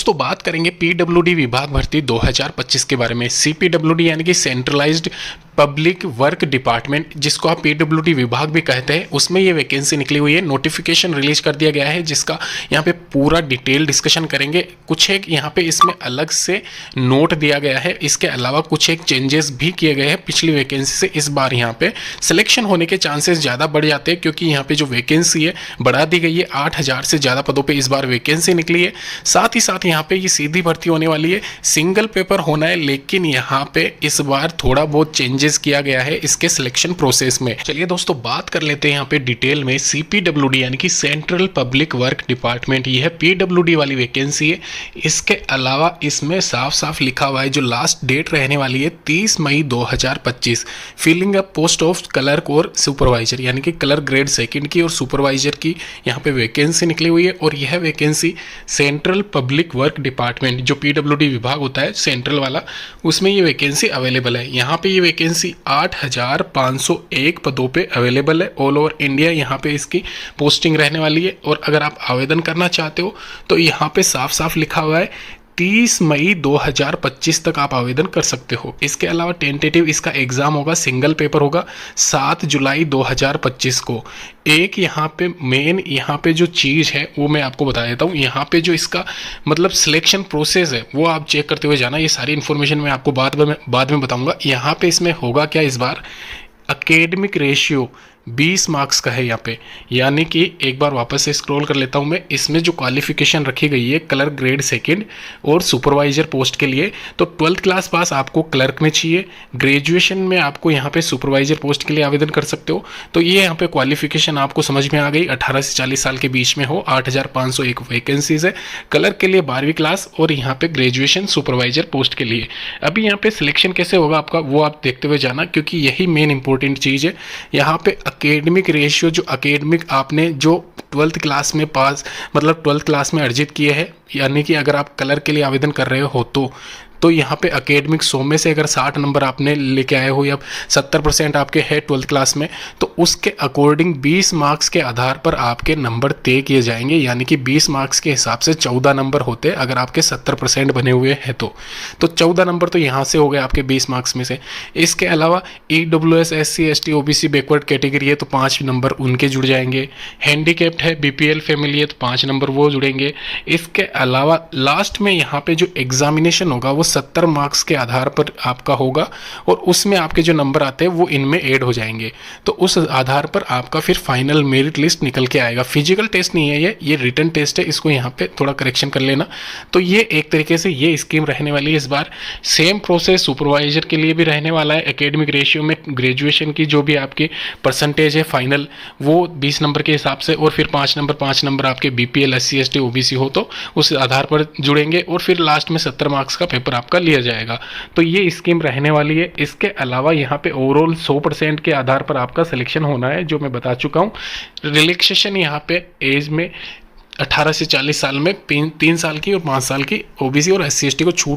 दोस्तों बात करेंगे पीडब्ल्यूडी विभाग भर्ती 2025 के बारे में। सीपीडब्ल्यूडी यानी कि सेंट्रलाइज्ड पब्लिक वर्क डिपार्टमेंट, जिसको आप पीडब्ल्यूडी विभाग भी कहते हैं, उसमें ये वैकेंसी निकली हुई है। नोटिफिकेशन रिलीज कर दिया गया है, जिसका यहाँ पे पूरा डिटेल डिस्कशन करेंगे। कुछ एक यहाँ पे इसमें अलग से नोट दिया गया है, इसके अलावा कुछ एक चेंजेस भी किए गए हैं पिछली वैकेंसी से। इस बार यहाँ पे सिलेक्शन होने के चांसेस ज़्यादा बढ़ जाते हैं, क्योंकि यहाँ पे जो वैकेंसी है बढ़ा दी गई है। 8000 से ज़्यादा पदों पर इस बार वैकेंसी निकली है। साथ ही साथ यहाँ पे ये सीधी भर्ती होने वाली है, सिंगल पेपर होना है, लेकिन यहाँ पे इस बार थोड़ा बहुत चेंजेस किया गया है इसके सिलेक्शन प्रोसेस में। चलिए दोस्तों बात कर लेते हैं यहाँ पे डिटेल में। सीपीडब्ल्यूडी यानी कि सेंट्रल पब्लिक वर्क डिपार्टमेंट, ये है पीडब्ल्यूडी वाली वैकेंसी है। इसके अलावा इसमें साफ साफ लिखा हुआ है जो लास्ट डेट रहने वाली है 30 मई 2025। Filling up post of clerk और सुपरवाइजर, यानी कि क्लर्क ग्रेड सेकंड की और सुपरवाइजर की यहाँ पे वैकेंसी निकली हुई है। और यह vacancy central public work department, जो पीडब्ल्यूडी विभाग होता है सेंट्रल वाला, उसमें ये वैकेंसी अवेलेबल है। यहाँ पे ये वैकेंसी 8501 पदों पे अवेलेबल है ऑल ओवर इंडिया। यहाँ पे इसकी पोस्टिंग रहने वाली है। और अगर आप आवेदन करना चाहते हो तो यहाँ पे साफ साफ लिखा हुआ है 30 मई 2025 तक आप आवेदन कर सकते हो। इसके अलावा टेंटेटिव इसका एग्जाम होगा, सिंगल पेपर होगा 7 जुलाई 2025 को। एक यहाँ पे मेन यहाँ पे जो चीज़ है वो मैं आपको बता देता हूँ। यहाँ पे जो इसका मतलब सिलेक्शन प्रोसेस है वो आप चेक करते हुए जाना। ये सारी इन्फॉर्मेशन मैं आपको बाद में बताऊँगा। यहाँ पे इसमें होगा क्या इस बार, एकेडमिक रेशियो 20 मार्क्स का है यहाँ पे। यानी कि एक बार वापस से स्क्रॉल कर लेता हूँ मैं। इसमें जो क्वालिफिकेशन रखी गई है क्लर्क ग्रेड सेकंड और सुपरवाइजर पोस्ट के लिए, तो 12th क्लास पास आपको क्लर्क में चाहिए, ग्रेजुएशन में आपको यहाँ पे सुपरवाइजर पोस्ट के लिए आवेदन कर सकते हो। तो ये यहाँ पे क्वालिफिकेशन आपको समझ में आ गई। 18 से 40 साल के बीच में हो। 8501 वैकेंसीज है क्लर्क के लिए 12वीं क्लास और यहाँ पे ग्रेजुएशन सुपरवाइजर पोस्ट के लिए। अभी यहाँ पे सिलेक्शन कैसे होगा आपका वो आप देखते हुए जाना, क्योंकि यही मेन इंपॉर्टेंट चीज़ है। यहाँ पे एकेडमिक रेशियो, जो एकेडमिक आपने जो 12th क्लास में पास मतलब 12th क्लास में अर्जित किए हैं, यानी कि अगर आप क्लर्क के लिए आवेदन कर रहे हो तो यहाँ पे एकेडमिक 100 में से अगर 60 नंबर आपने लेके आए हो या 70% आपके है 12th क्लास में, तो उसके अकॉर्डिंग 20 मार्क्स के आधार पर आपके नंबर तय किए जाएंगे। यानी कि 20 मार्क्स के हिसाब से 14 नंबर होते हैं अगर आपके 70% बने हुए हैं तो 14 नंबर तो यहाँ से हो गए आपके 20 मार्क्स में से। इसके अलावा EWS SC ST OBC backward category है तो 5 नंबर उनके जुड़ जाएंगे। हैंडीकैप्ड है, BPL फैमिली है तो 5 नंबर वो जुड़ेंगे। इसके अलावा लास्ट में यहाँ पे जो एग्जामिनेशन होगा वो 70 मार्क्स के आधार पर आपका होगा और उसमें आपके जो नंबर आते हैं वो इनमें ऐड हो जाएंगे। तो उस आधार पर आपका फिर फाइनल मेरिट लिस्ट निकल के आएगा। फिजिकल टेस्ट नहीं है ये रिटन टेस्ट है। इसको यहाँ पे थोड़ा करेक्शन कर लेना। तो ये एक तरीके से ये स्कीम रहने वाली है इस बार। सेम प्रोसेस सुपरवाइजर के लिए भी रहने वाला है। एकेडमिक रेशियो में ग्रेजुएशन की जो भी आपकी परसेंटेज है फाइनल वो 20 नंबर के हिसाब से, और फिर 5 नंबर आपके BPL SC ST OBC हो तो उस आधार पर जुड़ेंगे, और फिर लास्ट में 70 मार्क्स का पेपर आपका लिया जाएगा। तो ये स्कीम रहने वाली है। इसके अलावा यहाँ पे ओवरऑल 100% के आधार पर आपका सिलेक्शन होना है, जो मैं बता चुका हूँ। रिलैक्सेशन यहाँ पे एज में 18 से 40 साल में 3 साल की और 5 साल की OBC और SC ST को छूट